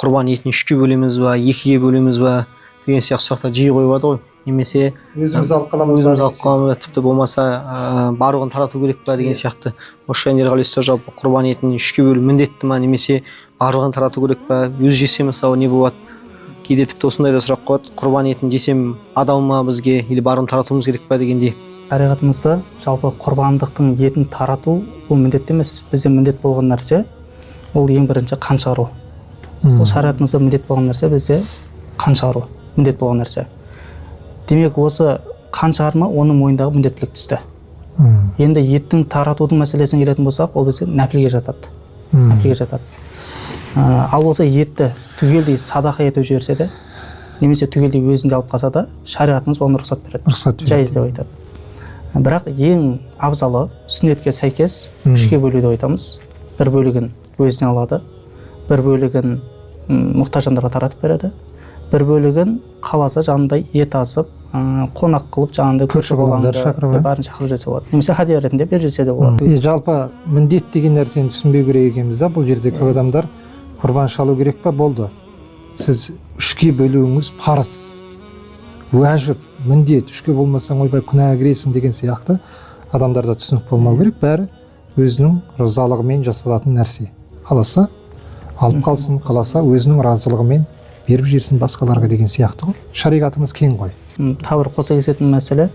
құрбан етін үшке бөлеміз ба, екіге бөлеміз ба деген сияқты сұрақтар жиі қойылады ғой. Немесе өзіміз алып қаламыз ба, тіпті болмаса барлығын тарату керек па деген сияқты. Осы жайында Ерғали ұстаз жалпы құрбан етін үшке бөлу міндетті ма, немесе барлығын тарату керек па, өзі жесе мысалы не болады? Кейде тіпті осындай да сұрақ қояды, құрбан етін жесем адал ма бізге, или барлығын таратуымыз керек па дегендей. Шариғатымызда жалпы құрбандықтың етін тарату бұл міндетті емес. Бізде міндет болған нәрсе ол ең бірінші қан шығару. Ол шариғатымызда міндет болған нәрсе, бізде қан шығару міндет болған нәрсе. Демек осы қан шығарма оның мойнындағы міндеттілік түсті. Енді еттің таратудың мәселесіне келетін болсақ, ол бізде нәпілге жатады. Нәпілге жатады. Ал осы етті түгелдей садақа етіп жіберсе де, немесе түгелдей өзінде алып қалса да, шариғатымыз оны рұқсат береді. Жайыз деп айтады. Бірақ ең абзалы сүннетке сәйкес 3-ке бөлуді айтамыз. Бір бөлігін өзіне алады, бір бөлігін мұқтаж жандарға таратып береді, бір бөлігін қаласа жанында ет асып, қонақ қылып жанында көрші болғандар бәрін шақырып жесе болады. Немесе хадия ретінде беріп жесе де болады. Жалпы міндет деген нәрсені түсінбеу керек екенбіз да. Бұл жерде көп адамдар құрбан шалу керек па, болды. Сіз 3-ке бөлуіңіз парыз, уәжіп, міндет. 3-ке болмасаң ойбай күнәға кіресің деген сияқты адамдарда түсінік болмау керек. Бәрі өзінің ризалығымен жасалатын нәрсе. Қаласа алып қалсын, қаласа өзінің разылығымен беріп жерсін басқаларға деген сияқты ғой. Шариғатымыз кең ғой. Тағы бір қоса кететін мәселе,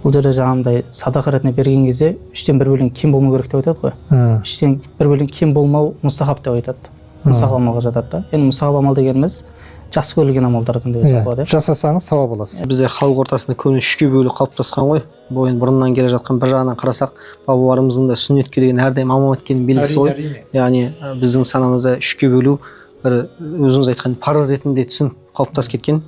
бұл жерде жаңағындай садақа ретінде берген кезде 3-тен 1 бөлігін кем болмау керек деп айтады ғой. 3-тен 1 бөлігін кем болмау мұстахаб деп айтады. Мұстахаб амалға жатады да. Енді мұстахаб амал дегеніміз жақсы көрілген амалдардан деп айтады. Жасасаңыз сауап аласыз. Бізде халық ортасында көбіне 3-ке бөлу қалыптасқан ғой. Бұл енді бұрыннан келе жатқан, бір жағынан қарасақ, бабаларымыздың да сүннетке деген әрдайым амал еткенін белгісі ғой. Яғни біздің санамызда 3-ке бөлу бір өзіңіз айтқан парыз ретінде түсінік қалыптасып кеткен.